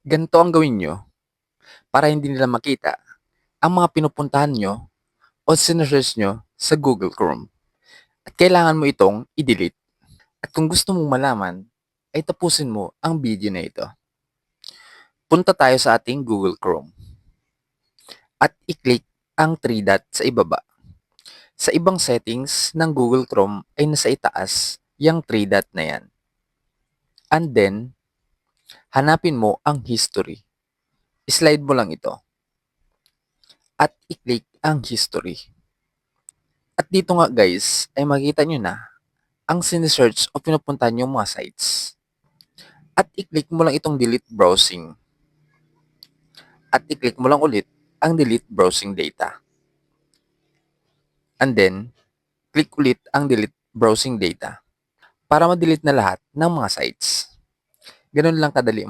Ganito ang gawin nyo para hindi nila makita ang mga pinupuntahan nyo o sinesearch nyo sa Google Chrome. At kailangan mo itong i-delete. At kung gusto mong malaman, ay tapusin mo ang video na ito. Punta tayo sa ating Google Chrome at i-click ang 3 dot sa ibaba. Sa ibang settings ng Google Chrome ay nasa itaas yung 3 dot na yan. And then, hanapin mo ang history. Slide mo lang ito at i-click ang history. At dito nga guys, ay makikita nyo na ang sinesearch o pinupuntahan yung mga sites. At i-click mo lang itong delete browsing. At i-click mo lang ulit ang delete browsing data. And then, click ulit ang delete browsing data para ma-delete na lahat ng mga sites. Ganun lang kadali